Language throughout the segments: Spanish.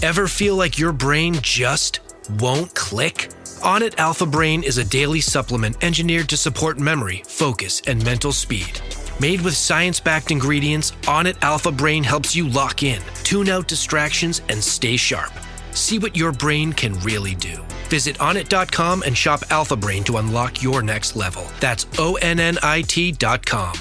Ever feel like your brain just won't click? Onnit Alpha Brain is a daily supplement engineered to support memory, focus, and mental speed. Made with science-backed ingredients, Onnit Alpha Brain helps you lock in, tune out distractions, and stay sharp. See what your brain can really do. Visit onnit.com and shop Alpha Brain to unlock your next level. That's ONNIT.com.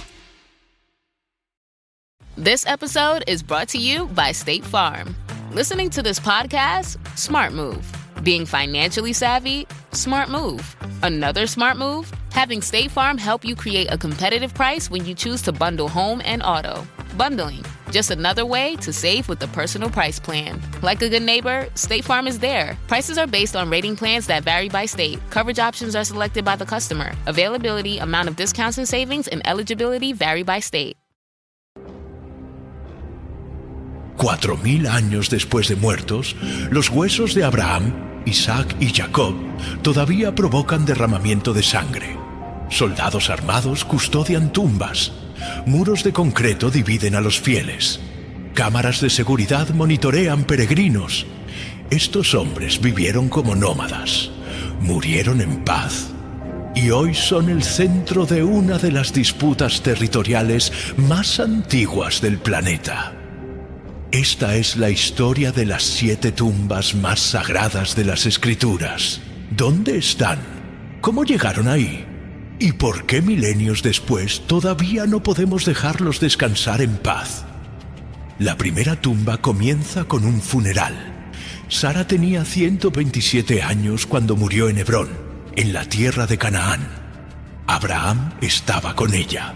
This episode is brought to you by State Farm. Listening to this podcast? Smart move. Being financially savvy? Smart move. Another smart move? Having State Farm help you create a competitive price when you choose to bundle home and auto. Bundling, just another way to save with the Personal Price Plan. Like a good neighbor, State Farm is there. Prices are based on rating plans that vary by state. Coverage options are selected by the customer. Availability, amount of discounts and savings, and eligibility vary by state. 4000 años después de muertos, los huesos de Abraham, Isaac y Jacob todavía provocan derramamiento de sangre. Soldados armados custodian tumbas. Muros de concreto dividen a los fieles. Cámaras de seguridad monitorean peregrinos. Estos hombres vivieron como nómadas. Murieron en paz. Y hoy son el centro de una de las disputas territoriales más antiguas del planeta. Esta es la historia de las 7 tumbas más sagradas de las Escrituras. ¿Dónde están? ¿Cómo llegaron ahí? ¿Y por qué milenios después todavía no podemos dejarlos descansar en paz? La primera tumba comienza con un funeral. Sara tenía 127 años cuando murió en Hebrón, en la tierra de Canaán. Abraham estaba con ella.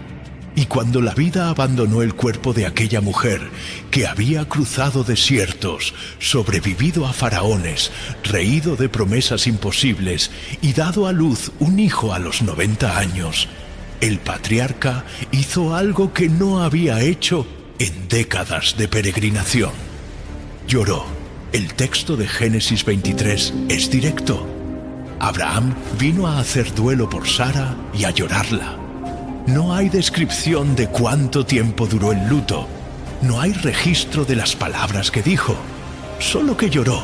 Y cuando la vida abandonó el cuerpo de aquella mujer que había cruzado desiertos, sobrevivido a faraones, reído de promesas imposibles y dado a luz un hijo a los 90 años, el patriarca hizo algo que no había hecho en décadas de peregrinación. Lloró. El texto de Génesis 23 es directo. Abraham vino a hacer duelo por Sara y a llorarla. No hay descripción de cuánto tiempo duró el luto. No hay registro de las palabras que dijo. Solo que lloró.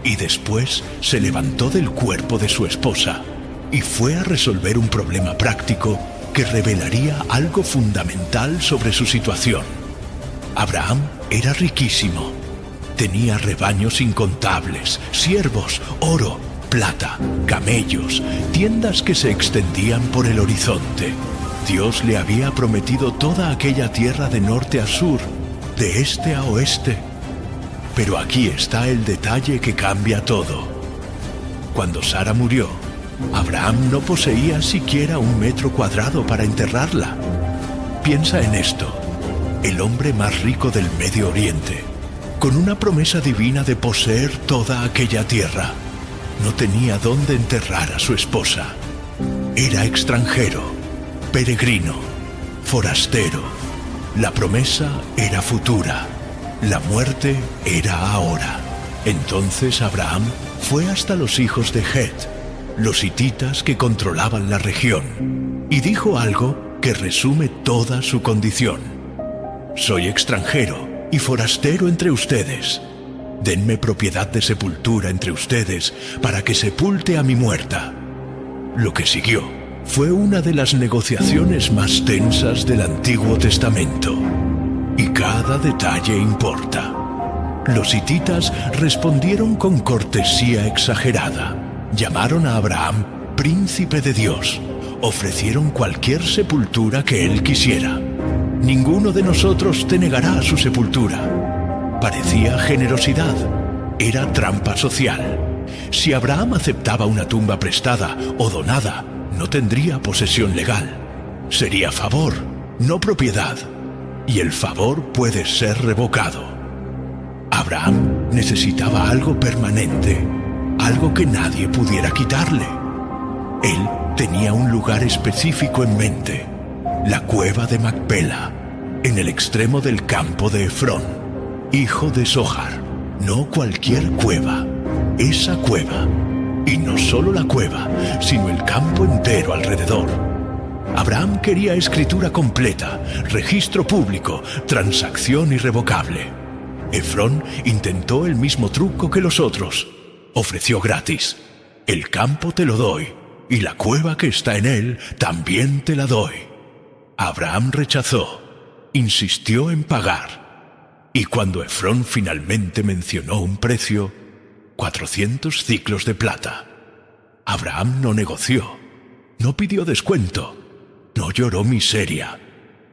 Y después se levantó del cuerpo de su esposa y fue a resolver un problema práctico que revelaría algo fundamental sobre su situación. Abraham era riquísimo. Tenía rebaños incontables, siervos, oro, plata, camellos, tiendas que se extendían por el horizonte. Dios le había prometido toda aquella tierra de norte a sur, de este a oeste. Pero aquí está el detalle que cambia todo. Cuando Sara murió, Abraham no poseía siquiera 1 metro cuadrado para enterrarla. Piensa en esto: el hombre más rico del Medio Oriente, con una promesa divina de poseer toda aquella tierra, no tenía dónde enterrar a su esposa. Era extranjero, peregrino, forastero. La promesa era futura, la muerte era ahora. Entonces Abraham fue hasta los hijos de Het, los hititas que controlaban la región, y dijo algo que resume toda su condición: soy extranjero y forastero entre ustedes. Denme propiedad de sepultura entre ustedes para que sepulte a mi muerta. Lo que siguió fue una de las negociaciones más tensas del Antiguo Testamento. Y cada detalle importa. Los hititas respondieron con cortesía exagerada. Llamaron a Abraham príncipe de Dios. Ofrecieron cualquier sepultura que él quisiera. Ninguno de nosotros te negará su sepultura. Parecía generosidad. Era trampa social. Si Abraham aceptaba una tumba prestada o donada, no tendría posesión legal. Sería favor, no propiedad. Y el favor puede ser revocado. Abraham necesitaba algo permanente, algo que nadie pudiera quitarle. Él tenía un lugar específico en mente: la cueva de Macpela, en el extremo del campo de Efrón, hijo de Zohar. No cualquier cueva, esa cueva. Y no solo la cueva, sino el campo entero alrededor. Abraham quería escritura completa, registro público, transacción irrevocable. Efrón intentó el mismo truco que los otros. Ofreció gratis: el campo te lo doy, y la cueva que está en él también te la doy. Abraham rechazó, insistió en pagar, y cuando Efrón finalmente mencionó un precio, 400 ciclos de plata, Abraham no negoció, no pidió descuento, no lloró miseria,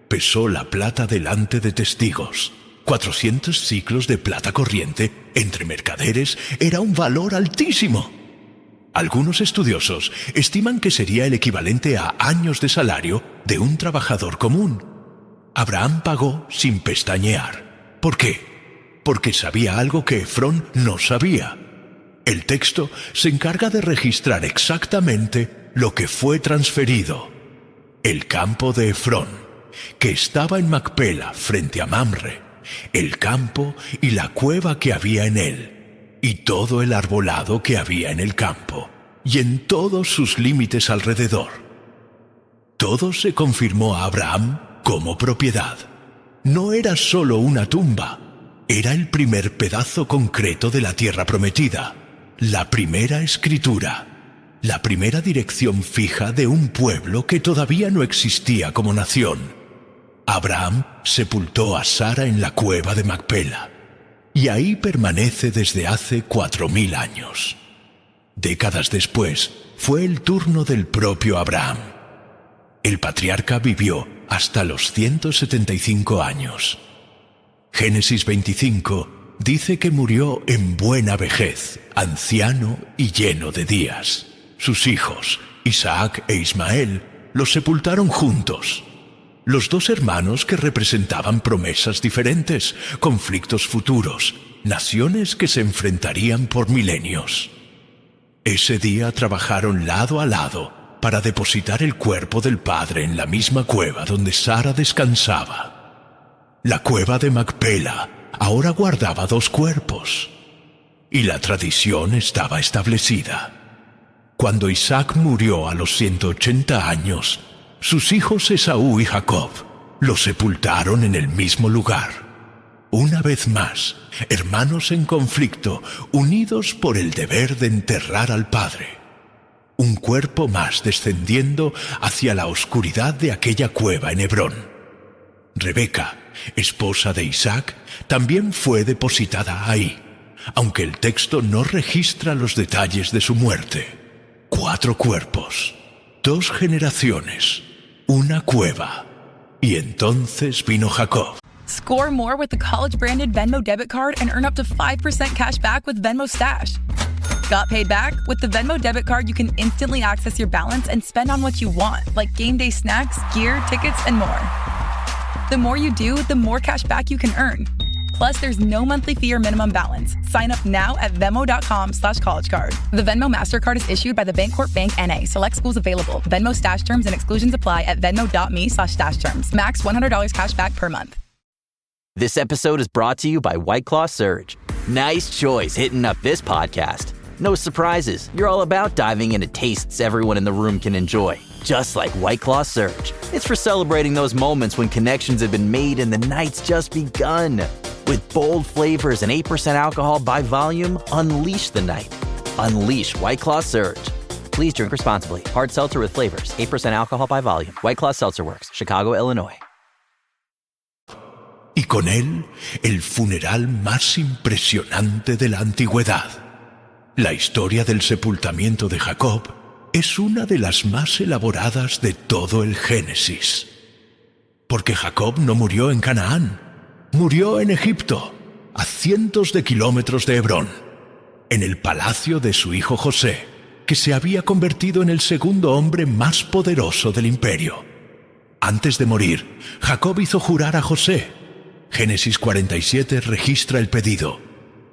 pesó la plata delante de testigos. 400 ciclos de plata corriente entre mercaderes era un valor altísimo. Algunos estudiosos estiman que sería el equivalente a años de salario de un trabajador común. Abraham pagó sin pestañear. ¿Por qué? Porque sabía algo que Efrón no sabía. El texto se encarga de registrar exactamente lo que fue transferido. El campo de Efrón, que estaba en Macpela frente a Mamre, el campo y la cueva que había en él, y todo el arbolado que había en el campo, y en todos sus límites alrededor. Todo se confirmó a Abraham como propiedad. No era solo una tumba, era el primer pedazo concreto de la tierra prometida, la primera escritura, la primera dirección fija de un pueblo que todavía no existía como nación. Abraham sepultó a Sara en la cueva de Macpela, y ahí permanece desde hace 4000 años. Décadas después, fue el turno del propio Abraham. El patriarca vivió hasta los 175 años. Génesis 25 dice que murió en buena vejez, anciano y lleno de días. Sus hijos, Isaac e Ismael, los sepultaron juntos. Los dos hermanos que representaban promesas diferentes, conflictos futuros, naciones que se enfrentarían por milenios. Ese día trabajaron lado a lado para depositar el cuerpo del padre en la misma cueva donde Sara descansaba. La cueva de Macpela ahora guardaba 2 cuerpos, y la tradición estaba establecida. Cuando Isaac murió a los 180 años, sus hijos Esaú y Jacob lo sepultaron en el mismo lugar. Una vez más, hermanos en conflicto, unidos por el deber de enterrar al padre. Un cuerpo más descendiendo hacia la oscuridad de aquella cueva en Hebrón. Rebeca, esposa de Isaac, también fue depositada ahí, aunque el texto no registra los detalles de su muerte. 4 cuerpos, 2 generaciones, una cueva. Y entonces vino Jacob. Score more with the college-branded Venmo debit card and earn up to 5% cash back with Venmo Stash. Got paid back? With the Venmo debit card, you can instantly access your balance and spend on what you want, like game day snacks, gear, tickets, and more. The more you do, the more cash back you can earn. Plus, there's no monthly fee or minimum balance. Sign up now at Venmo.com/collegecard. The Venmo MasterCard is issued by the Bancorp Bank N.A. Select schools available. Venmo Stash terms and exclusions apply at venmo.me/stash terms. Max $100 cash back per month. This episode is brought to you by White Claw Surge. Nice choice hitting up this podcast. No surprises. You're all about diving into tastes everyone in the room can enjoy. Just like White Claw Surge. It's for celebrating those moments when connections have been made and the night's just begun. With bold flavors and 8% alcohol by volume, unleash the night. Unleash White Claw Surge. Please drink responsibly. Hard seltzer with flavors. 8% alcohol by volume. White Claw Seltzer Works. Chicago, Illinois. Y con él, el funeral más impresionante de la antigüedad. La historia del sepultamiento de Jacob es una de las más elaboradas de todo el Génesis. Porque Jacob no murió en Canaán, murió en Egipto, a cientos de kilómetros de Hebrón, en el palacio de su hijo José, que se había convertido en el segundo hombre más poderoso del imperio. Antes de morir, Jacob hizo jurar a José. Génesis 47 registra el pedido: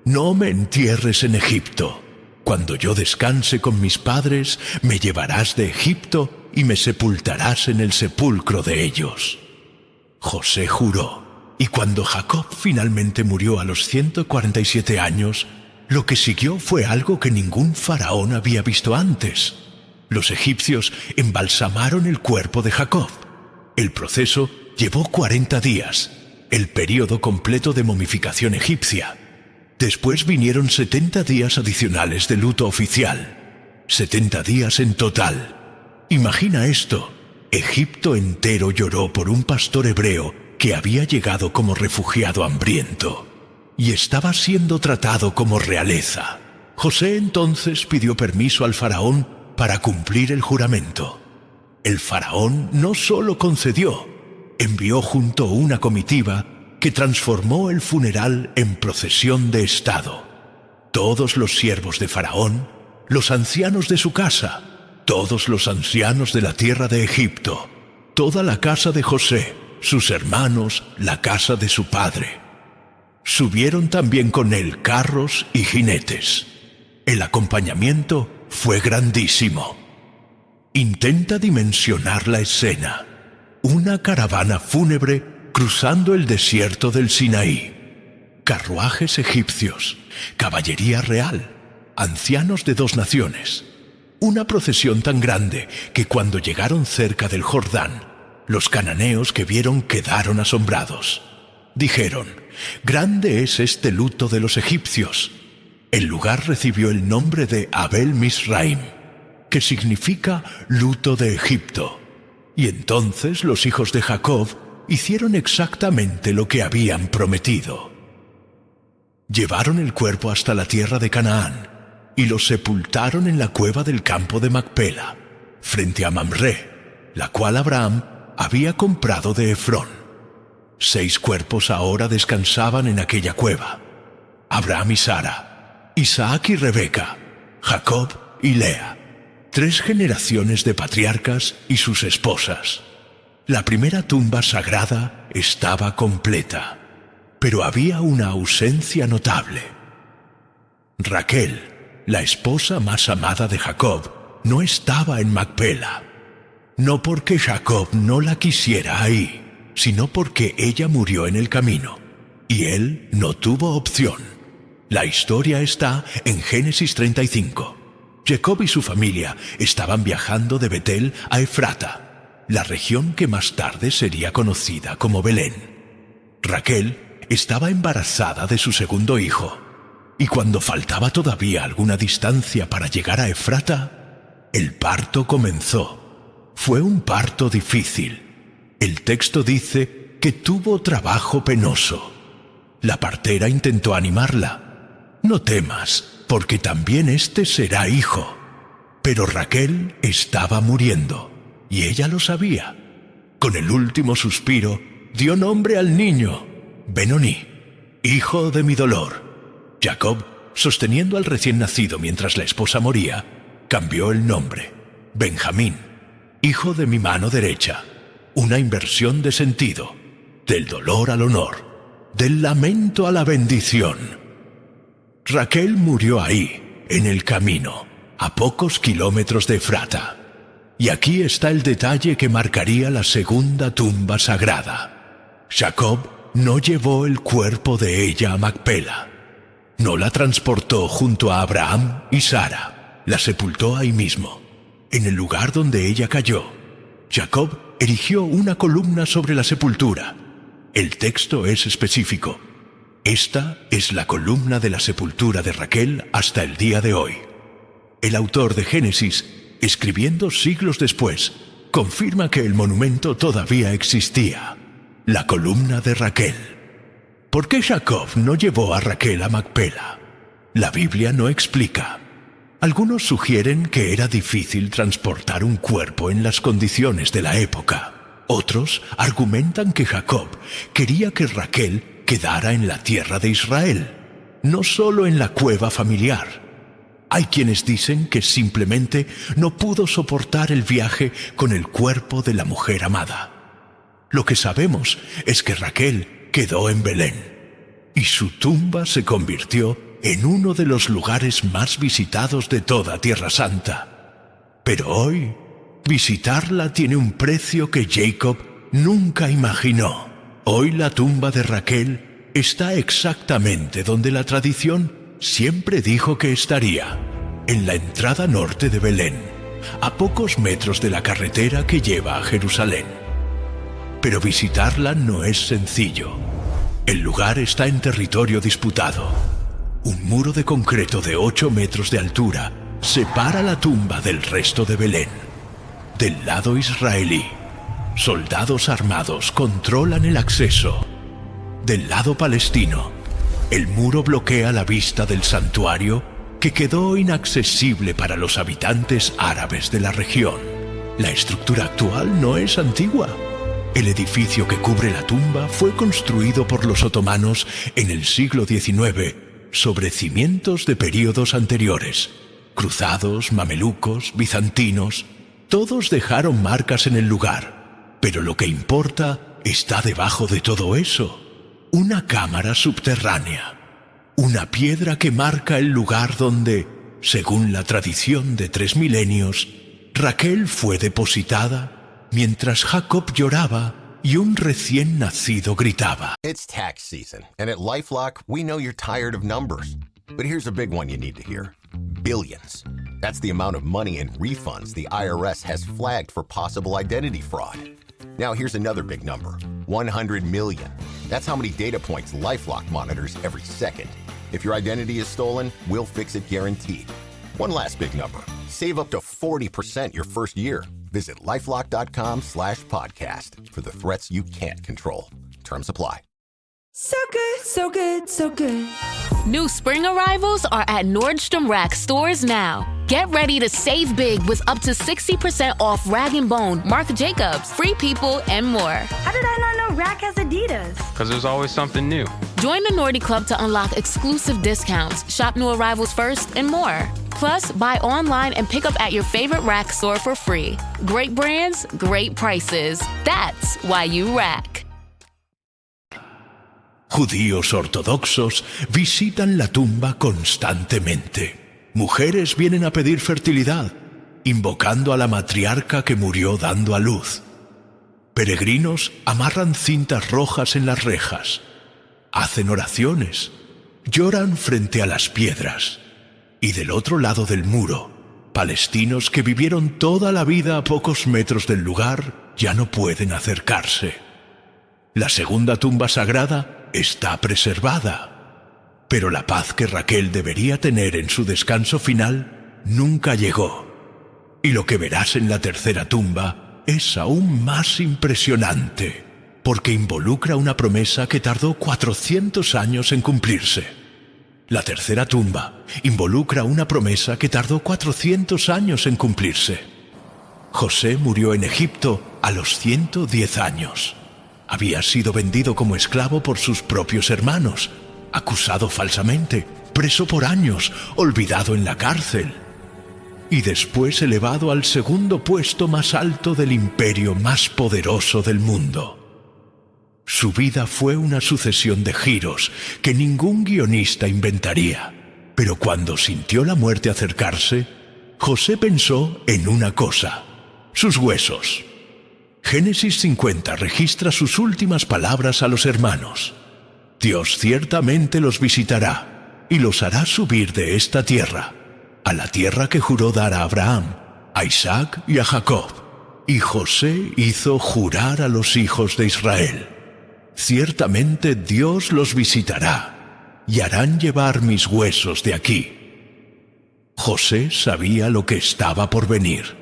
no me entierres en Egipto. Cuando yo descanse con mis padres, me llevarás de Egipto y me sepultarás en el sepulcro de ellos. José juró, y cuando Jacob finalmente murió a los 147 años, lo que siguió fue algo que ningún faraón había visto antes. Los egipcios embalsamaron el cuerpo de Jacob. El proceso llevó 40 días. el período completo de momificación egipcia. Después vinieron 70 días adicionales de luto oficial. 70 días en total. Imagina esto. Egipto entero lloró por un pastor hebreo que había llegado como refugiado hambriento y estaba siendo tratado como realeza. José entonces pidió permiso al faraón para cumplir el juramento. El faraón no solo concedió, envió junto una comitiva que transformó el funeral en procesión de estado. Todos los siervos de faraón, los ancianos de su casa, todos los ancianos de la tierra de Egipto, toda la casa de José, sus hermanos, la casa de su padre. Subieron también con él carros y jinetes. El acompañamiento fue grandísimo. Intenta dimensionar la escena. Una caravana fúnebre cruzando el desierto del Sinaí. Carruajes egipcios, caballería real, ancianos de 2 naciones. Una procesión tan grande que cuando llegaron cerca del Jordán, los cananeos que vieron quedaron asombrados. Dijeron: «Grande es este luto de los egipcios». El lugar recibió el nombre de Abel Misraim, que significa luto de Egipto. Y entonces los hijos de Jacob hicieron exactamente lo que habían prometido. Llevaron el cuerpo hasta la tierra de Canaán y lo sepultaron en la cueva del campo de Macpela, frente a Mamré, la cual Abraham había comprado de Efrón. 6 cuerpos ahora descansaban en aquella cueva: Abraham y Sara, Isaac y Rebeca, Jacob y Lea, 3 generaciones de patriarcas y sus esposas. La primera tumba sagrada estaba completa, pero había una ausencia notable. Raquel, la esposa más amada de Jacob, no estaba en Macpela. No porque Jacob no la quisiera ahí, sino porque ella murió en el camino, y él no tuvo opción. La historia está en Génesis 35. Jacob y su familia estaban viajando de Betel a Efrata, la región que más tarde sería conocida como Belén. Raquel estaba embarazada de su segundo hijo, y cuando faltaba todavía alguna distancia para llegar a Efrata, el parto comenzó. Fue un parto difícil. El texto dice que tuvo trabajo penoso. La partera intentó animarla: «No temas, porque también este será hijo». Pero Raquel estaba muriendo, y ella lo sabía. Con el último suspiro, dio nombre al niño: Benoní, hijo de mi dolor. Jacob, sosteniendo al recién nacido mientras la esposa moría, cambió el nombre: Benjamín, hijo de mi mano derecha. Una inversión de sentido, del dolor al honor, del lamento a la bendición. Raquel murió ahí, en el camino, a pocos kilómetros de Efrata. Y aquí está el detalle que marcaría la segunda tumba sagrada. Jacob no llevó el cuerpo de ella a Macpela. No la transportó junto a Abraham y Sara. La sepultó ahí mismo, en el lugar donde ella cayó. Jacob erigió una columna sobre la sepultura. El texto es específico: «Esta es la columna de la sepultura de Raquel hasta el día de hoy». El autor de Génesis, escribiendo siglos después, confirma que el monumento todavía existía: la columna de Raquel. ¿Por qué Jacob no llevó a Raquel a Macpela? La Biblia no explica. Algunos sugieren que era difícil transportar un cuerpo en las condiciones de la época. Otros argumentan que Jacob quería que Raquel quedara en la tierra de Israel, no solo en la cueva familiar. Hay quienes dicen que simplemente no pudo soportar el viaje con el cuerpo de la mujer amada. Lo que sabemos es que Raquel quedó en Belén, y su tumba se convirtió en uno de los lugares más visitados de toda Tierra Santa. Pero hoy, visitarla tiene un precio que Jacob nunca imaginó. Hoy la tumba de Raquel está exactamente donde la tradición siempre dijo que estaría: en la entrada norte de Belén, a pocos metros de la carretera que lleva a Jerusalén. Pero visitarla no es sencillo. El lugar está en territorio disputado. Un muro de concreto de 8 metros de altura separa la tumba del resto de Belén. Del lado israelí, soldados armados controlan el acceso. Del lado palestino, el muro bloquea la vista del santuario que quedó inaccesible para los habitantes árabes de la región. La estructura actual no es antigua. El edificio que cubre la tumba fue construido por los otomanos en el siglo XIX sobre cimientos de períodos anteriores. Cruzados, mamelucos, bizantinos, todos dejaron marcas en el lugar. Pero lo que importa está debajo de todo eso. Una cámara subterránea. Una piedra que marca el lugar donde, según la tradición de 3 milenios, Raquel fue depositada mientras Jacob lloraba y un recién nacido gritaba. It's tax season, and at LifeLock, we know you're tired of numbers. But here's a big one you need to hear. Billions. That's the amount of money in refunds the IRS has flagged for possible identity fraud. Now here's another big number. 100 million. That's how many data points LifeLock monitors every second. If your identity is stolen, we'll fix it guaranteed. One last big number. Save up to 40% your first year. Visit LifeLock.com/podcast for the threats you can't control. Terms apply. So good, so good, so good. New spring arrivals are at Nordstrom Rack stores now. Get ready to save big with up to 60% off Rag & Bone, Marc Jacobs, Free People, and more. How did I not know Rack has Adidas? Because there's always something new. Join the Nordy Club to unlock exclusive discounts, shop new arrivals first, and more. Plus, buy online and pick up at your favorite Rack store for free. Great brands, great prices. That's why you Rack. Judíos ortodoxos visitan la tumba constantemente. Mujeres vienen a pedir fertilidad, invocando a la matriarca que murió dando a luz. Peregrinos amarran cintas rojas en las rejas, hacen oraciones, lloran frente a las piedras. Y del otro lado del muro, palestinos que vivieron toda la vida a pocos metros del lugar ya no pueden acercarse. La segunda tumba sagrada está preservada, pero la paz que Raquel debería tener en su descanso final nunca llegó. Y lo que verás en la tercera tumba es aún más impresionante, porque involucra una promesa que tardó 400 años en cumplirse. La tercera tumba involucra una promesa que tardó 400 años en cumplirse. José murió en Egipto a los 110 años. Había sido vendido como esclavo por sus propios hermanos, acusado falsamente, preso por años, olvidado en la cárcel. Y después elevado al segundo puesto más alto del imperio más poderoso del mundo. Su vida fue una sucesión de giros que ningún guionista inventaría. Pero cuando sintió la muerte acercarse, José pensó en una cosa: sus huesos. Génesis 50 registra sus últimas palabras a los hermanos. Dios ciertamente los visitará y los hará subir de esta tierra, a la tierra que juró dar a Abraham, a Isaac y a Jacob. Y José hizo jurar a los hijos de Israel: ciertamente Dios los visitará y harán llevar mis huesos de aquí. José sabía lo que estaba por venir.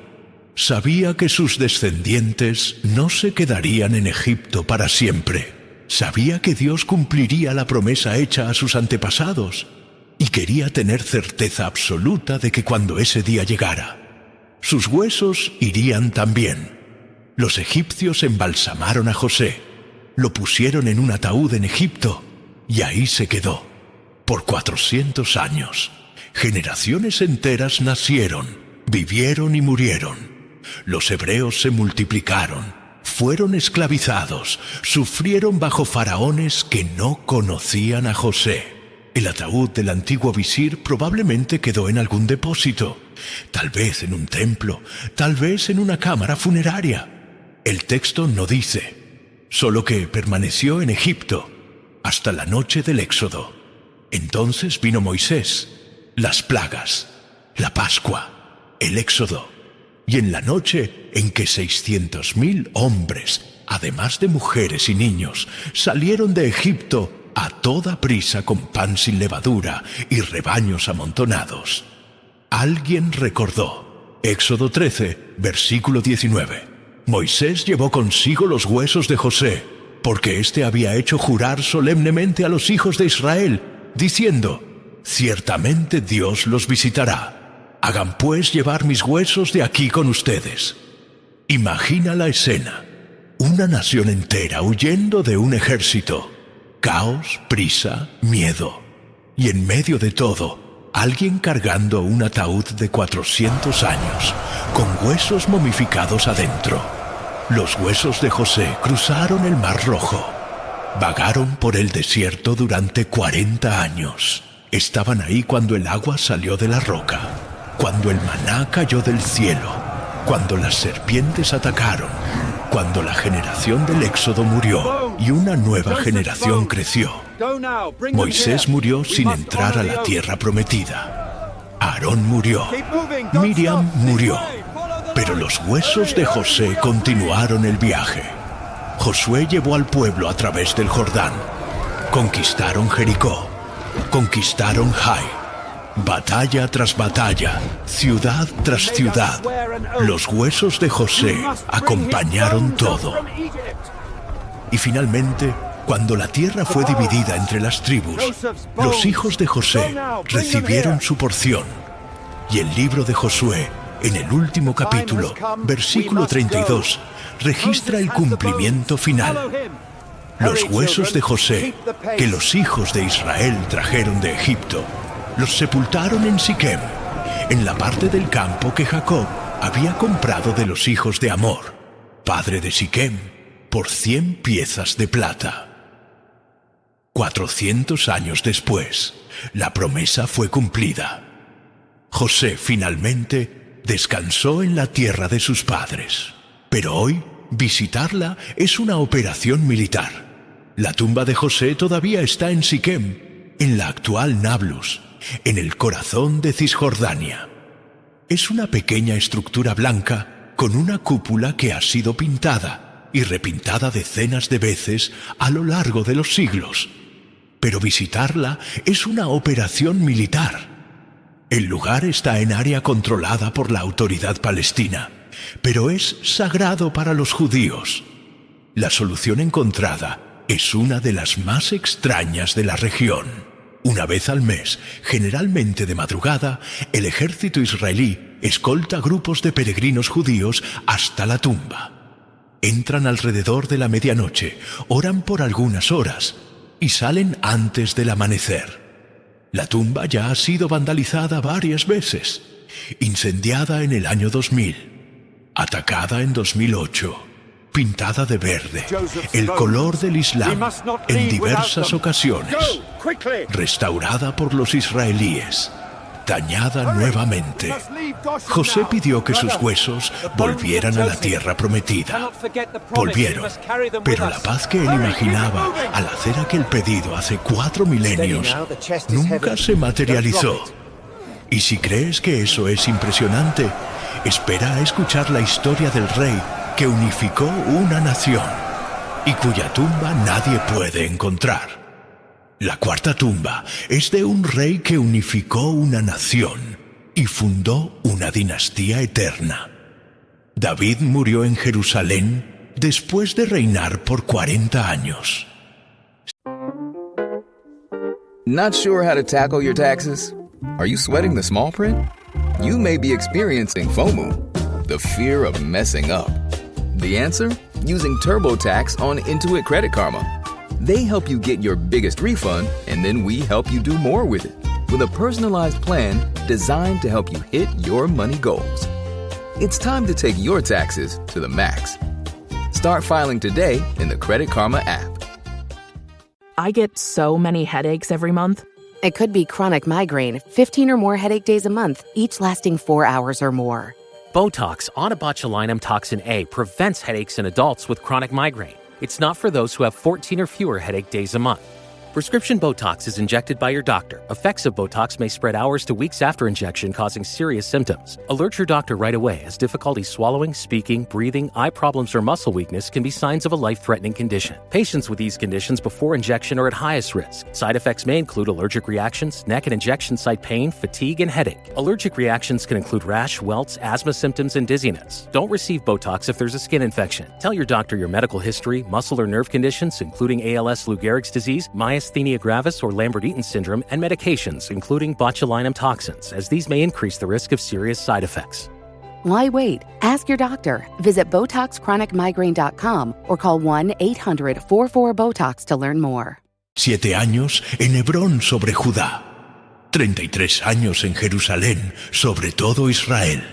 Sabía que sus descendientes no se quedarían en Egipto para siempre. Sabía que Dios cumpliría la promesa hecha a sus antepasados y quería tener certeza absoluta de que cuando ese día llegara, sus huesos irían también. Los egipcios embalsamaron a José, lo pusieron en un ataúd en Egipto y ahí se quedó por 400 años. Generaciones enteras nacieron, vivieron y murieron. Los hebreos se multiplicaron, fueron esclavizados, sufrieron bajo faraones que no conocían a José. El ataúd del antiguo visir probablemente quedó en algún depósito, tal vez en un templo, tal vez en una cámara funeraria. El texto no dice, solo que permaneció en Egipto hasta la noche del Éxodo. Entonces vino Moisés, las plagas, la Pascua, el Éxodo. Y en la noche en que 600.000 hombres, además de mujeres y niños, salieron de Egipto a toda prisa con pan sin levadura y rebaños amontonados. Alguien recordó. Éxodo 13, versículo 19. Moisés llevó consigo los huesos de José, porque éste había hecho jurar solemnemente a los hijos de Israel, diciendo: ciertamente Dios los visitará. Hagan pues llevar mis huesos de aquí con ustedes. Imagina la escena. Una nación entera huyendo de un ejército. Caos, prisa, miedo. Y en medio de todo, alguien cargando un ataúd de 400 años, con huesos momificados adentro. Los huesos de José cruzaron el Mar Rojo. Vagaron por el desierto durante 40 años. Estaban ahí cuando el agua salió de la roca, cuando el maná cayó del cielo, cuando las serpientes atacaron, cuando la generación del Éxodo murió y una nueva generación creció. Moisés murió sin entrar a la tierra prometida. Aarón murió. Miriam murió. Pero los huesos de José continuaron el viaje. Josué llevó al pueblo a través del Jordán. Conquistaron Jericó. Conquistaron Jai. Batalla tras batalla, ciudad tras ciudad, los huesos de José acompañaron todo. Y finalmente, cuando la tierra fue dividida entre las tribus, los hijos de José recibieron su porción. Y el libro de Josué, en el último capítulo, versículo 32, registra el cumplimiento final. Los huesos de José, que los hijos de Israel trajeron de Egipto, los sepultaron en Siquem, en la parte del campo que Jacob había comprado de los hijos de Hamor, padre de Siquem, por 100 piezas de plata. 400 años después, la promesa fue cumplida. José finalmente descansó en la tierra de sus padres, pero hoy visitarla es una operación militar. La tumba de José todavía está en Siquem, en la actual Nablus, en el corazón de Cisjordania. Es una pequeña estructura blanca con una cúpula que ha sido pintada y repintada decenas de veces a lo largo de los siglos. Pero visitarla es una operación militar. El lugar está en área controlada por la autoridad palestina, pero es sagrado para los judíos. La solución encontrada es una de las más extrañas de la región. Una vez al mes, generalmente de madrugada, el ejército israelí escolta grupos de peregrinos judíos hasta la tumba. Entran alrededor de la medianoche, oran por algunas horas y salen antes del amanecer. La tumba ya ha sido vandalizada varias veces, incendiada en el año 2000, atacada en 2008, pintada de verde, el color del Islam, en diversas ocasiones, restaurada por los israelíes, dañada nuevamente. José pidió que sus huesos volvieran a la tierra prometida. Volvieron, pero la paz que él imaginaba al hacer aquel pedido hace 4 milenios nunca se materializó. Y si crees que eso es impresionante, espera a escuchar la historia del rey que unificó una nación y cuya tumba nadie puede encontrar. La cuarta tumba es de un rey que unificó una nación y fundó una dinastía eterna. David murió en Jerusalén después de reinar por 40 años. Not sure how to tackle your taxes? Are you sweating the small print? You may be experiencing FOMO, the fear of messing up. The answer? Using TurboTax on Intuit Credit Karma. They help you get your biggest refund, and then we help you do more with it. With a personalized plan designed to help you hit your money goals. It's time to take your taxes to the max. Start filing today in the Credit Karma app. I get so many headaches every month. It could be chronic migraine, 15 or more headache days a month, each lasting 4 hours or more. Botox, onabotulinum toxin A, prevents headaches in adults with chronic migraine. It's not for those who have 14 or fewer headache days a month. Prescription Botox is injected by your doctor. Effects of Botox may spread hours to weeks after injection, causing serious symptoms. Alert your doctor right away, as difficulty swallowing, speaking, breathing, eye problems, or muscle weakness can be signs of a life-threatening condition. Patients with these conditions before injection are at highest risk. Side effects may include allergic reactions, neck and injection site pain, fatigue, and headache. Allergic reactions can include rash, welts, asthma symptoms, and dizziness. Don't receive Botox if there's a skin infection. Tell your doctor your medical history, muscle or nerve conditions, including ALS, Lou Gehrig's disease, myasthenia gravis, or Lambert-Eaton syndrome, and medications, including botulinum toxins, as these may increase the risk of serious side effects. Why wait? Ask your doctor. Visit BotoxChronicMigraine.com or call 1-800-44-BOTOX to learn more. 7 años en Hebrón sobre Judá. 33 años en Jerusalén sobre todo Israel.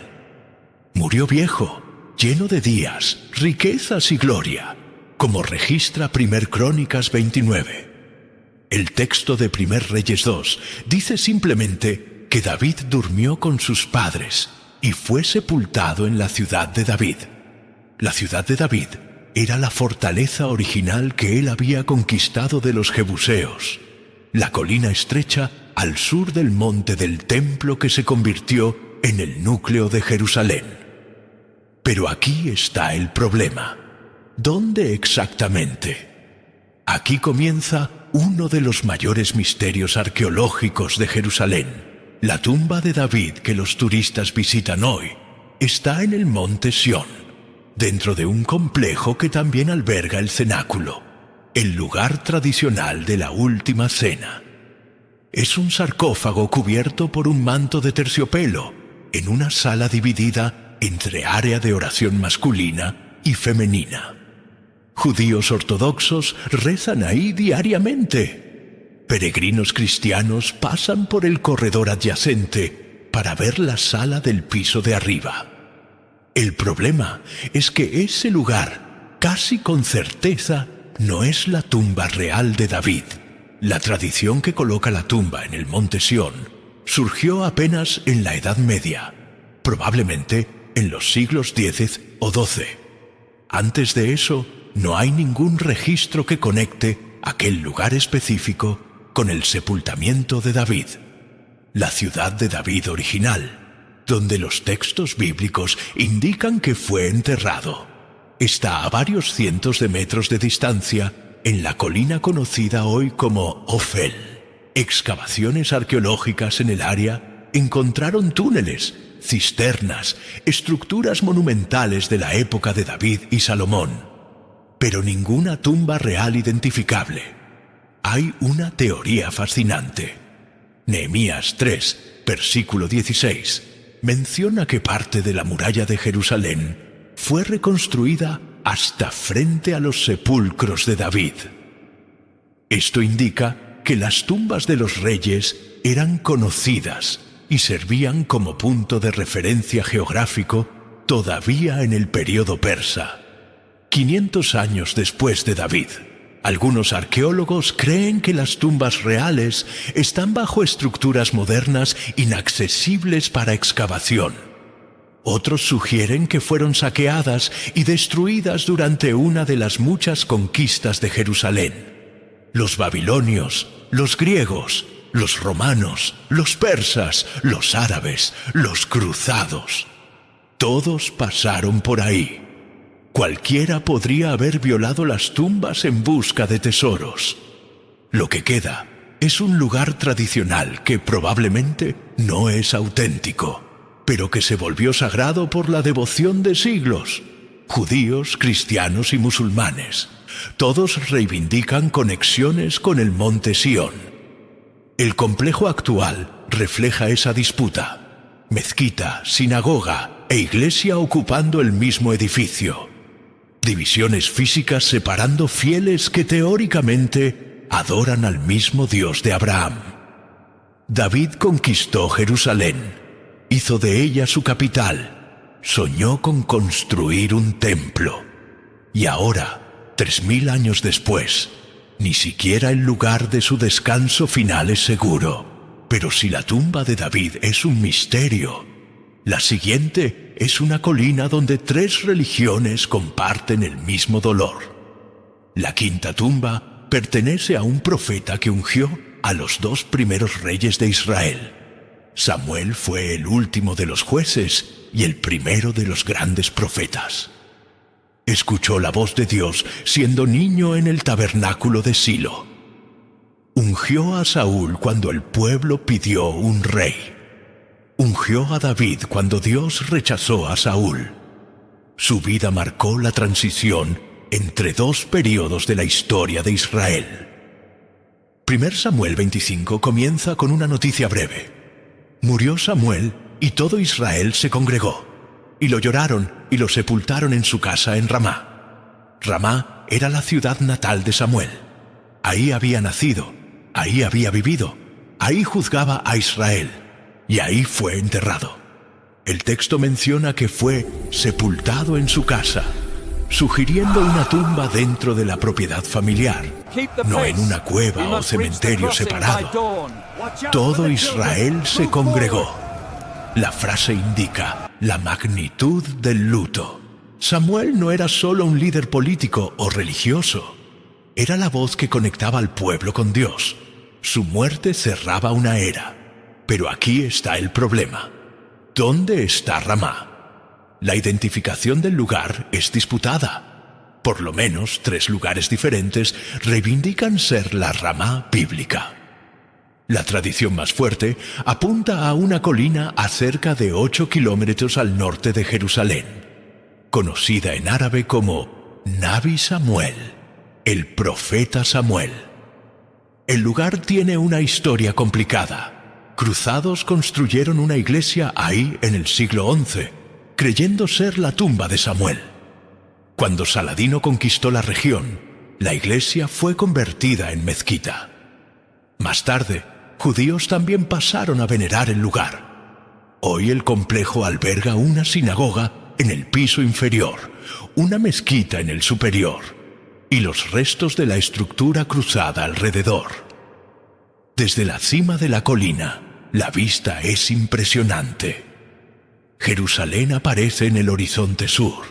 Murió viejo, lleno de días, riquezas y gloria, como registra 1 Crónicas 29. El texto de 1 Reyes 2 dice simplemente que David durmió con sus padres y fue sepultado en la ciudad de David. La ciudad de David era la fortaleza original que él había conquistado de los jebuseos, la colina estrecha al sur del monte del templo que se convirtió en el núcleo de Jerusalén. Pero aquí está el problema. ¿Dónde exactamente? Aquí comienza uno de los mayores misterios arqueológicos de Jerusalén. La tumba de David que los turistas visitan hoy está en el monte Sión, dentro de un complejo que también alberga el cenáculo, el lugar tradicional de la última cena. Es un sarcófago cubierto por un manto de terciopelo, en una sala dividida entre área de oración masculina y femenina. Judíos ortodoxos rezan ahí diariamente. Peregrinos cristianos pasan por el corredor adyacente para ver la sala del piso de arriba. El problema es que ese lugar, casi con certeza, no es la tumba real de David. La tradición que coloca la tumba en el monte Sión surgió apenas en la Edad Media, probablemente en los siglos X o XII. Antes de eso, no hay ningún registro que conecte aquel lugar específico con el sepultamiento de David, la ciudad de David original, donde los textos bíblicos indican que fue enterrado. Está a varios cientos de metros de distancia en la colina conocida hoy como Ofel. Excavaciones arqueológicas en el área encontraron túneles, cisternas, estructuras monumentales de la época de David y Salomón, pero ninguna tumba real identificable. Hay una teoría fascinante. Nehemías 3, versículo 16, menciona que parte de la muralla de Jerusalén fue reconstruida hasta frente a los sepulcros de David. Esto indica que las tumbas de los reyes eran conocidas y servían como punto de referencia geográfico todavía en el período persa. 500 años después de David, algunos arqueólogos creen que las tumbas reales están bajo estructuras modernas inaccesibles para excavación. Otros sugieren que fueron saqueadas y destruidas durante una de las muchas conquistas de Jerusalén. Los babilonios, los griegos, los romanos, los persas, los árabes, los cruzados. Todos pasaron por ahí. Cualquiera podría haber violado las tumbas en busca de tesoros. Lo que queda es un lugar tradicional que probablemente no es auténtico, pero que se volvió sagrado por la devoción de siglos. Judíos, cristianos y musulmanes, todos reivindican conexiones con el monte Sión. El complejo actual refleja esa disputa. Mezquita, sinagoga e iglesia ocupando el mismo edificio. Divisiones físicas separando fieles que teóricamente adoran al mismo Dios de Abraham. David conquistó Jerusalén, hizo de ella su capital, soñó con construir un templo. Y ahora, 3000 años después, ni siquiera el lugar de su descanso final es seguro. Pero si la tumba de David es un misterio, la siguiente es una colina donde 3 religiones comparten el mismo dolor. La quinta tumba pertenece a un profeta que ungió a los 2 primeros reyes de Israel. Samuel fue el último de los jueces y el primero de los grandes profetas. Escuchó la voz de Dios siendo niño en el tabernáculo de Silo. Ungió a Saúl cuando el pueblo pidió un rey. Ungió a David cuando Dios rechazó a Saúl. Su vida marcó la transición entre 2 períodos de la historia de Israel. 1 Samuel 25 comienza con una noticia breve. Murió Samuel y todo Israel se congregó, y lo lloraron y lo sepultaron en su casa en Ramá. Ramá era la ciudad natal de Samuel. Ahí había nacido, ahí había vivido, ahí juzgaba a Israel, y ahí fue enterrado. El texto menciona que fue sepultado en su casa, sugiriendo una tumba dentro de la propiedad familiar, no en una cueva o cementerio separado. Todo Israel se congregó. La frase indica la magnitud del luto. Samuel no era solo un líder político o religioso, era la voz que conectaba al pueblo con Dios. Su muerte cerraba una era. Pero aquí está el problema. ¿Dónde está Ramá? La identificación del lugar es disputada. Por lo menos 3 lugares diferentes reivindican ser la Ramá bíblica. La tradición más fuerte apunta a una colina a cerca de 8 kilómetros al norte de Jerusalén, conocida en árabe como Nabi Samuel, el profeta Samuel. El lugar tiene una historia complicada. Cruzados construyeron una iglesia ahí en el siglo XI, creyendo ser la tumba de Samuel. Cuando Saladino conquistó la región, la iglesia fue convertida en mezquita. Más tarde, judíos también pasaron a venerar el lugar. Hoy el complejo alberga una sinagoga en el piso inferior, una mezquita en el superior, y los restos de la estructura cruzada alrededor. Desde la cima de la colina, la vista es impresionante. Jerusalén aparece en el horizonte sur.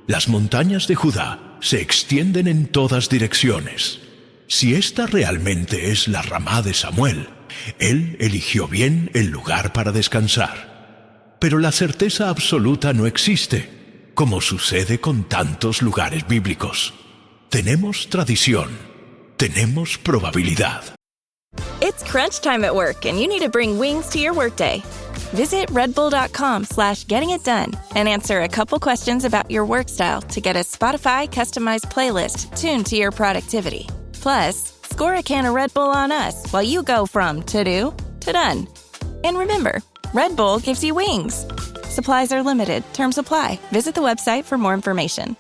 Las montañas de Judá se extienden en todas direcciones. Si esta realmente es la Ramá de Samuel, él eligió bien el lugar para descansar. Pero la certeza absoluta no existe, como sucede con tantos lugares bíblicos. Tenemos tradición, tenemos probabilidad. It's crunch time at work and you need to bring wings to your workday. Visit redbull.com/gettingitdone and answer a couple questions about your work style to get a Spotify customized playlist tuned to your productivity. Plus, score a can of Red Bull on us while you go from to-do to done. And remember, Red Bull gives you wings. Supplies are limited. Terms apply. Visit the website for more information.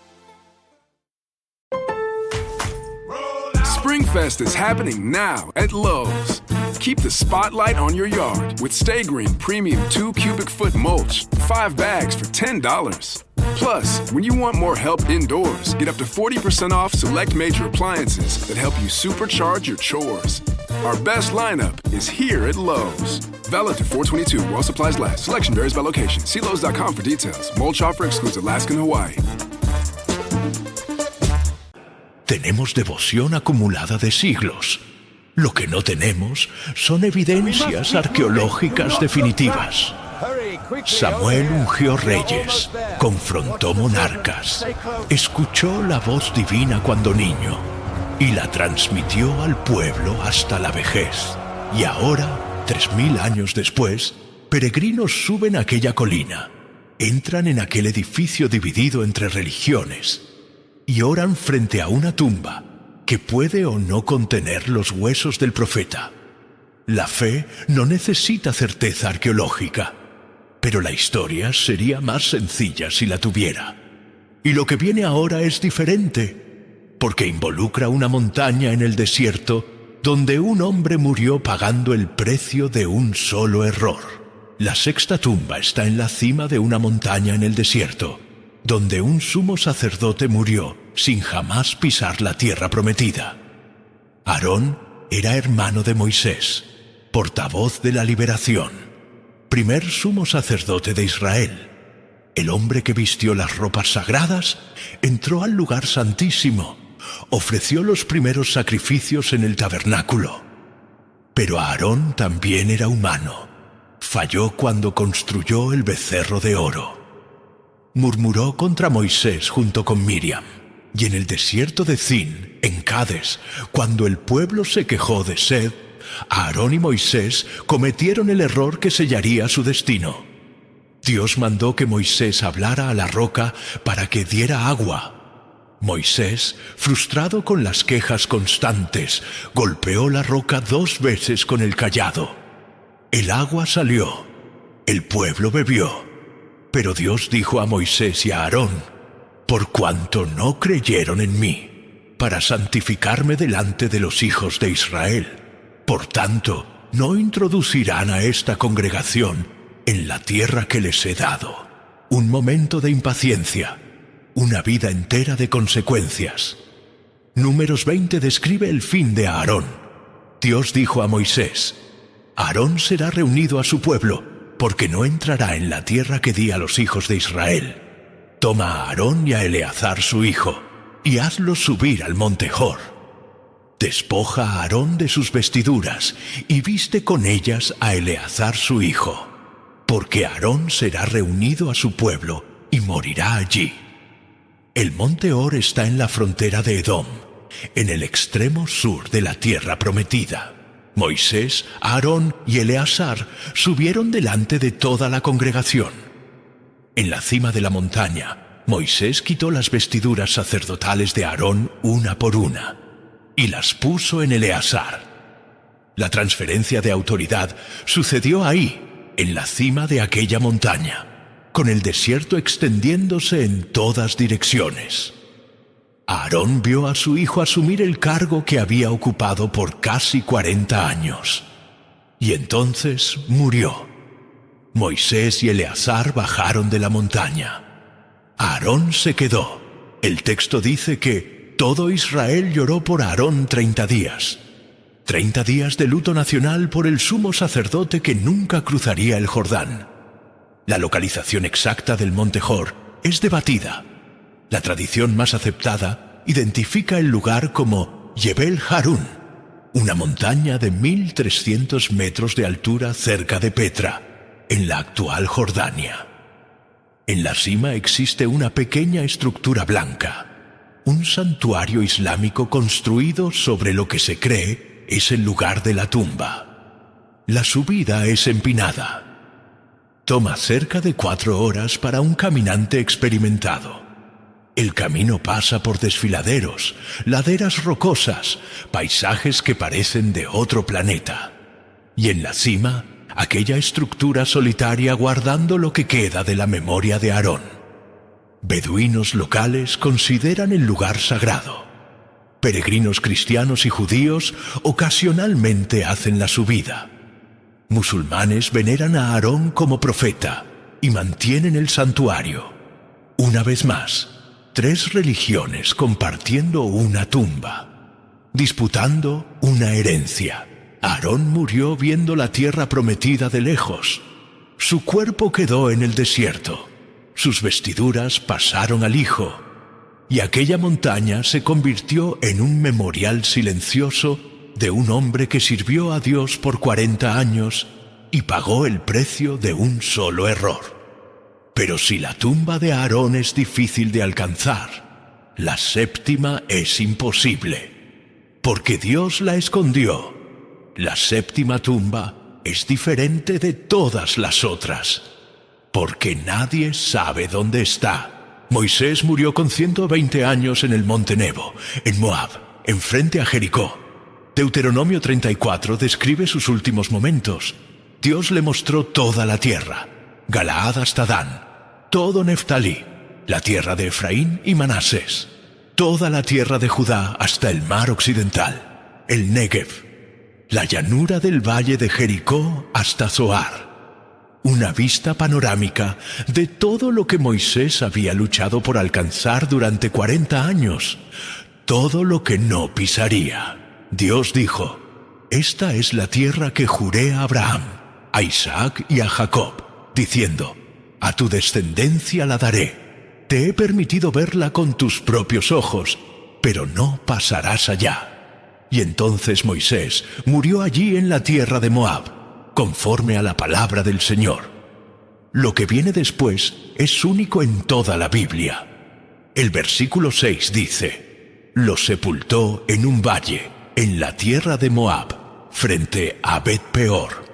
SpringFest is happening now at Lowe's. Keep the spotlight on your yard with Stay Green Premium 2 cubic foot mulch, 5 bags for $10. Plus, when you want more help indoors, get up to 40% off select major appliances that help you supercharge your chores. Our best lineup is here at Lowe's. Valid to 4/22 while supplies last. Selection varies by location. See Lowe's.com for details. Mulch offer excludes Alaska and Hawaii. Tenemos devoción acumulada de siglos. Lo que no tenemos son evidencias arqueológicas definitivas. Samuel ungió reyes, confrontó monarcas, escuchó la voz divina cuando niño y la transmitió al pueblo hasta la vejez. Y ahora, 3000 años después, peregrinos suben a aquella colina, entran en aquel edificio dividido entre religiones y oran frente a una tumba que puede o no contener los huesos del profeta. La fe no necesita certeza arqueológica, pero la historia sería más sencilla si la tuviera. Y lo que viene ahora es diferente, porque involucra una montaña en el desierto donde un hombre murió pagando el precio de un solo error. La sexta tumba está en la cima de una montaña en el desierto, donde un sumo sacerdote murió sin jamás pisar la tierra prometida. Aarón era hermano de Moisés, portavoz de la liberación, primer sumo sacerdote de Israel. El hombre que vistió las ropas sagradas entró al lugar santísimo, ofreció los primeros sacrificios en el tabernáculo. Pero Aarón también era humano. Falló cuando construyó el becerro de oro. Murmuró contra Moisés junto con Miriam. Y en el desierto de Zin, en Cades, cuando el pueblo se quejó de sed, Aarón y Moisés cometieron el error que sellaría su destino. Dios mandó que Moisés hablara a la roca para que diera agua. Moisés, frustrado con las quejas constantes, golpeó la roca 2 veces con el cayado. El agua salió, el pueblo bebió, pero Dios dijo a Moisés y a Aarón: por cuanto no creyeron en mí, para santificarme delante de los hijos de Israel, por tanto, no introducirán a esta congregación en la tierra que les he dado. Un momento de impaciencia, una vida entera de consecuencias. Números 20 describe el fin de Aarón. Dios dijo a Moisés: Aarón será reunido a su pueblo, porque no entrará en la tierra que di a los hijos de Israel. Toma a Aarón y a Eleazar su hijo, y hazlos subir al monte Hor. Despoja a Aarón de sus vestiduras, y viste con ellas a Eleazar su hijo, porque Aarón será reunido a su pueblo, y morirá allí. El monte Hor está en la frontera de Edom, en el extremo sur de la tierra prometida. Moisés, Aarón y Eleazar subieron delante de toda la congregación. En la cima de la montaña, Moisés quitó las vestiduras sacerdotales de Aarón una por una y las puso en Eleazar. La transferencia de autoridad sucedió ahí, en la cima de aquella montaña, con el desierto extendiéndose en todas direcciones. Aarón vio a su hijo asumir el cargo que había ocupado por casi 40 años, y entonces murió. Moisés y Eleazar bajaron de la montaña. Aarón se quedó. El texto dice que todo Israel lloró por Aarón 30 días. 30 días de luto nacional por el sumo sacerdote que nunca cruzaría el Jordán. La localización exacta del monte Hor es debatida. La tradición más aceptada identifica el lugar como Jebel Harún, una montaña de 1.300 metros de altura cerca de Petra, en la actual Jordania. En la cima existe una pequeña estructura blanca, un santuario islámico construido sobre lo que se cree es el lugar de la tumba. La subida es empinada. Toma cerca de 4 horas para un caminante experimentado. El camino pasa por desfiladeros, laderas rocosas, paisajes que parecen de otro planeta. Y en la cima, aquella estructura solitaria guardando lo que queda de la memoria de Aarón. Beduinos locales consideran el lugar sagrado. Peregrinos cristianos y judíos ocasionalmente hacen la subida. Musulmanes veneran a Aarón como profeta y mantienen el santuario. Una vez más, 3 religiones compartiendo una tumba, disputando una herencia. Aarón murió viendo la tierra prometida de lejos. Su cuerpo quedó en el desierto. Sus vestiduras pasaron al hijo. Y aquella montaña se convirtió en un memorial silencioso de un hombre que sirvió a Dios por 40 años y pagó el precio de un solo error. Pero si la tumba de Aarón es difícil de alcanzar, la 7ª es imposible, porque Dios la escondió. La 7ª tumba es diferente de todas las otras, porque nadie sabe dónde está. Moisés murió con 120 años en el monte Nebo, en Moab, enfrente a Jericó. Deuteronomio 34 describe sus últimos momentos. Dios le mostró toda la tierra, Galaad hasta Dan, todo Neftalí, la tierra de Efraín y Manasés, toda la tierra de Judá hasta el mar occidental, el Negev, la llanura del valle de Jericó hasta Zoar. Una vista panorámica de todo lo que Moisés había luchado por alcanzar durante 40 años, todo lo que no pisaría. Dios dijo: esta es la tierra que juré a Abraham, a Isaac y a Jacob, diciendo: a tu descendencia la daré. Te he permitido verla con tus propios ojos, pero no pasarás allá. Y entonces Moisés murió allí en la tierra de Moab, conforme a la palabra del Señor. Lo que viene después es único en toda la Biblia. El versículo 6 dice: lo sepultó en un valle, en la tierra de Moab, frente a Bet-peor.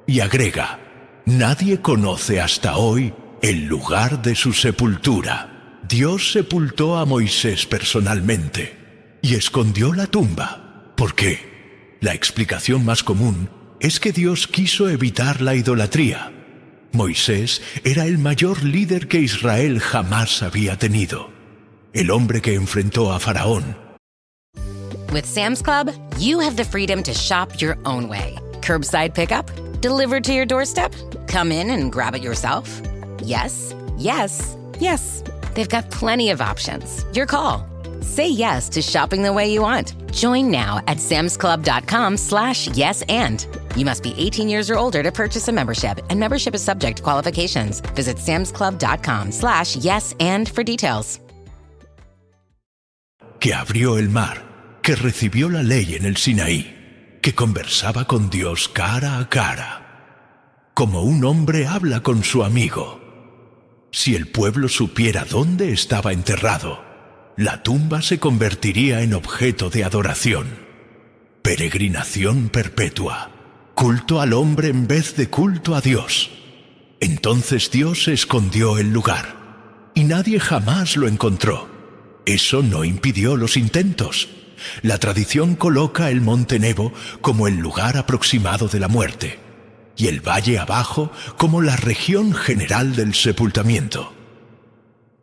Y agrega: nadie conoce hasta hoy el lugar de su sepultura. Dios sepultó a Moisés personalmente y escondió la tumba. ¿Por qué? La explicación más común es que Dios quiso evitar la idolatría. Moisés era el mayor líder que Israel jamás había tenido. El hombre que enfrentó a Faraón. With Sam's Club, you have the freedom to shop your own way. Curbside pickup? Delivered to your doorstep? Come in and grab it yourself? Yes, yes, yes. They've got plenty of options. Your call. Say yes to shopping the way you want. Join now at samsclub.com/yes and. You must be 18 years or older to purchase a membership, and membership is subject to qualifications. Visit samsclub.com/yes and for details. Que abrió el mar, que recibió la ley en el Sinaí, que conversaba con Dios cara a cara, como un hombre habla con su amigo. Si el pueblo supiera dónde estaba enterrado, la tumba se convertiría en objeto de adoración. Peregrinación perpetua, culto al hombre en vez de culto a Dios. Entonces Dios escondió el lugar, y nadie jamás lo encontró. Eso no impidió los intentos. La tradición coloca el monte Nebo como el lugar aproximado de la muerte, y el valle abajo como la región general del sepultamiento.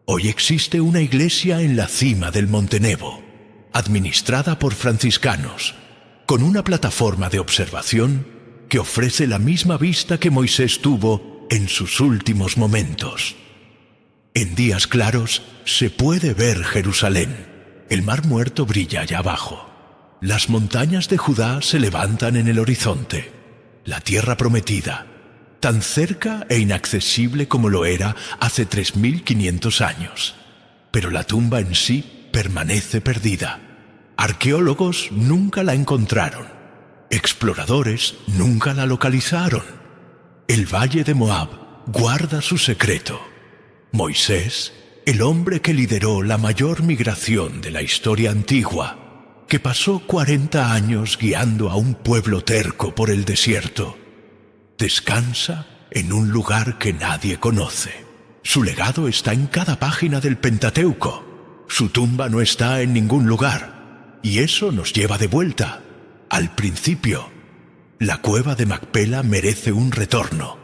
Hoy existe una iglesia en la cima del monte Nebo, administrada por franciscanos, con una plataforma de observación que ofrece la misma vista que Moisés tuvo en sus últimos momentos. En días claros se puede ver Jerusalén. El mar Muerto brilla allá abajo. Las montañas de Judá se levantan en el horizonte. La tierra prometida, tan cerca e inaccesible como lo era hace 3.500 años. Pero la tumba en sí permanece perdida. Arqueólogos nunca la encontraron. Exploradores nunca la localizaron. El valle de Moab guarda su secreto. Moisés, el hombre que lideró la mayor migración de la historia antigua, que pasó 40 años guiando a un pueblo terco por el desierto, descansa en un lugar que nadie conoce. Su legado está en cada página del Pentateuco. Su tumba no está en ningún lugar, y eso nos lleva de vuelta al principio. La cueva de Macpela merece un retorno,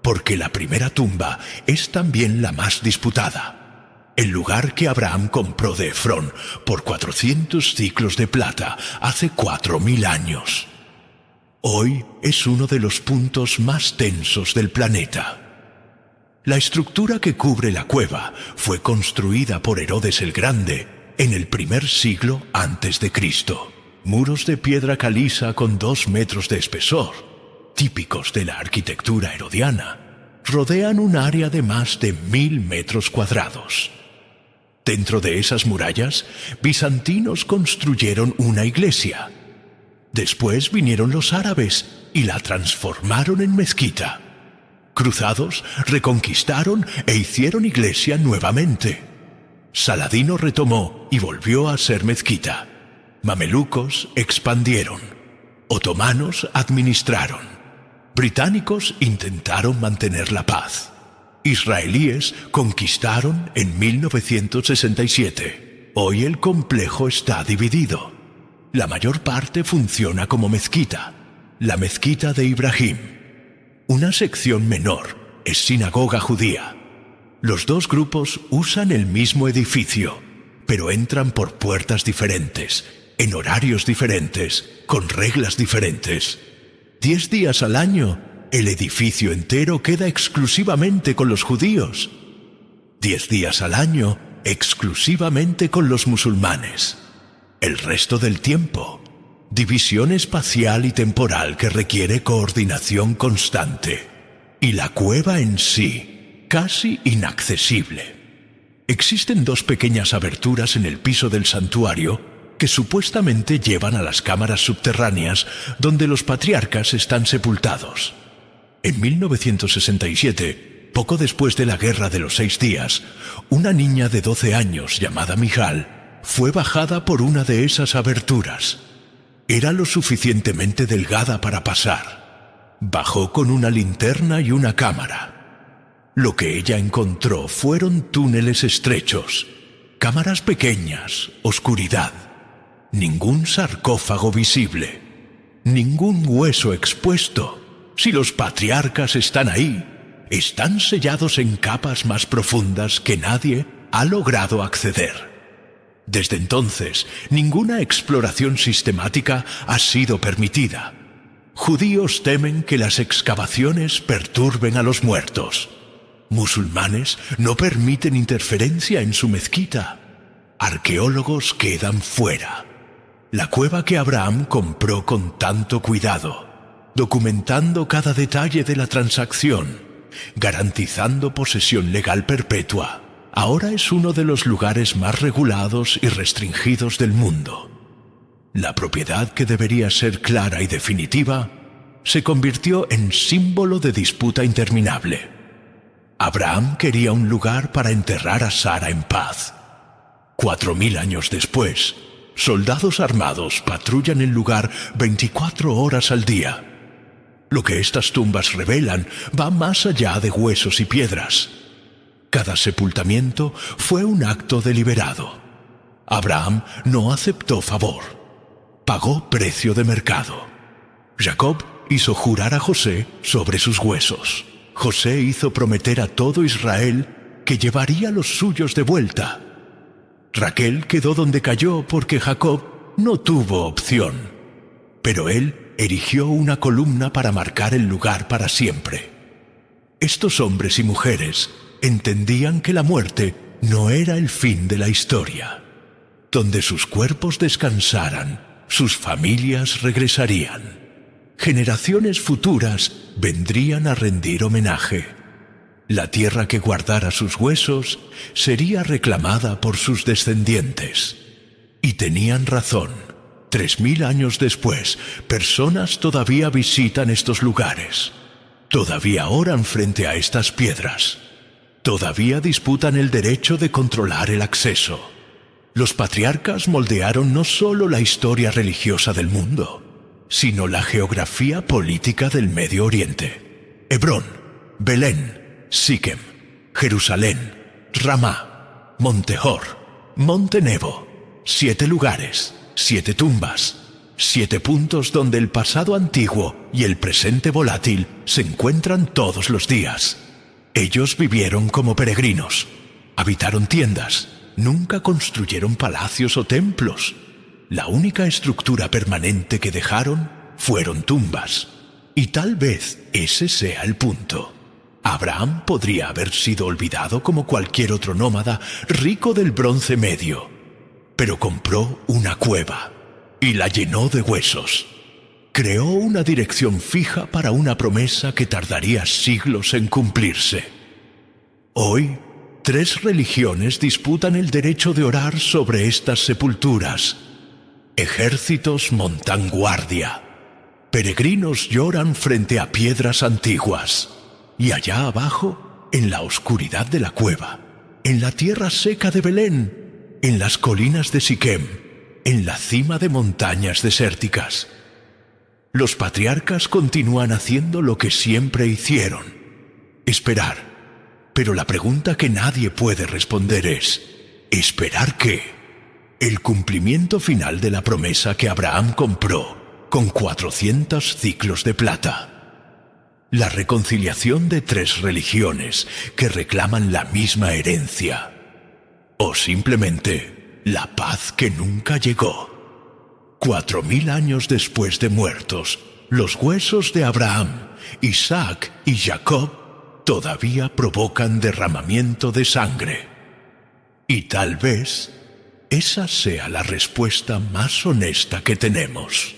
porque la primera tumba es también la más disputada. El lugar que Abraham compró de Efrón por 400 ciclos de plata hace 4.000 años. Hoy es uno de los puntos más tensos del planeta. La estructura que cubre la cueva fue construida por Herodes el Grande en el primer siglo a.C. Muros de piedra caliza con 2 metros de espesor, típicos de la arquitectura herodiana, rodean un área de más de 1.000 metros cuadrados. Dentro de esas murallas, bizantinos construyeron una iglesia. Después vinieron los árabes y la transformaron en mezquita. Cruzados reconquistaron e hicieron iglesia nuevamente. Saladino retomó y volvió a ser mezquita. Mamelucos expandieron. Otomanos administraron. Británicos intentaron mantener la paz. Israelíes conquistaron en 1967. Hoy el complejo está dividido. La mayor parte funciona como mezquita, la mezquita de Ibrahim. Una sección menor es sinagoga judía. Los dos grupos usan el mismo edificio, pero entran por puertas diferentes, en horarios diferentes, con reglas diferentes. 10 días al año, el edificio entero queda exclusivamente con los judíos. 10 días al año, exclusivamente con los musulmanes. El resto del tiempo, división espacial y temporal que requiere coordinación constante. Y la cueva en sí, casi inaccesible. Existen 2 pequeñas aberturas en el piso del santuario que supuestamente llevan a las cámaras subterráneas donde los patriarcas están sepultados. En 1967, poco después de la Guerra de los 6 días, una niña de 12 años llamada Mijal fue bajada por una de esas aberturas. Era lo suficientemente delgada para pasar. Bajó con una linterna y una cámara. Lo que ella encontró fueron túneles estrechos, cámaras pequeñas, oscuridad. Ningún sarcófago visible, ningún hueso expuesto. Si los patriarcas están ahí, están sellados en capas más profundas que nadie ha logrado acceder. Desde entonces, ninguna exploración sistemática ha sido permitida. Judíos temen que las excavaciones perturben a los muertos. Musulmanes no permiten interferencia en su mezquita. Arqueólogos quedan fuera. La cueva que Abraham compró con tanto cuidado, documentando cada detalle de la transacción, garantizando posesión legal perpetua, ahora es uno de los lugares más regulados y restringidos del mundo. La propiedad que debería ser clara y definitiva se convirtió en símbolo de disputa interminable. Abraham quería un lugar para enterrar a Sara en paz. 4000 años después, soldados armados patrullan el lugar 24 horas al día. Lo que estas tumbas revelan va más allá de huesos y piedras. Cada sepultamiento fue un acto deliberado. Abraham no aceptó favor. Pagó precio de mercado. Jacob hizo jurar a José sobre sus huesos. José hizo prometer a todo Israel que llevaría los suyos de vuelta. Raquel quedó donde cayó porque Jacob no tuvo opción. Pero él erigió una columna para marcar el lugar para siempre. Estos hombres y mujeres entendían que la muerte no era el fin de la historia. Donde sus cuerpos descansaran, sus familias regresarían. Generaciones futuras vendrían a rendir homenaje. La tierra que guardara sus huesos sería reclamada por sus descendientes. Y tenían razón. 3000 años después, personas todavía visitan estos lugares. Todavía oran frente a estas piedras. Todavía disputan el derecho de controlar el acceso. Los patriarcas moldearon no solo la historia religiosa del mundo, sino la geografía política del Medio Oriente. Hebrón, Belén, Siquem, Jerusalén, Ramá, Monte-Hor, Monte Nebo, 7 lugares, 7 tumbas, 7 puntos donde el pasado antiguo y el presente volátil se encuentran todos los días. Ellos vivieron como peregrinos, habitaron tiendas, nunca construyeron palacios o templos. La única estructura permanente que dejaron fueron tumbas. Y tal vez ese sea el punto. Abraham podría haber sido olvidado como cualquier otro nómada rico del Bronce Medio, pero compró una cueva y la llenó de huesos. Creó una dirección fija para una promesa que tardaría siglos en cumplirse. Hoy, 3 religiones disputan el derecho de orar sobre estas sepulturas. Ejércitos montan guardia. Peregrinos lloran frente a piedras antiguas. Y allá abajo, en la oscuridad de la cueva, en la tierra seca de Belén, en las colinas de Siquem, en la cima de montañas desérticas, los patriarcas continúan haciendo lo que siempre hicieron: esperar. Pero la pregunta que nadie puede responder es: ¿esperar qué? El cumplimiento final de la promesa que Abraham compró con 400 ciclos de plata. La reconciliación de 3 religiones que reclaman la misma herencia. O simplemente la paz que nunca llegó. 4000 años después de muertos, los huesos de Abraham, Isaac y Jacob todavía provocan derramamiento de sangre. Y tal vez esa sea la respuesta más honesta que tenemos.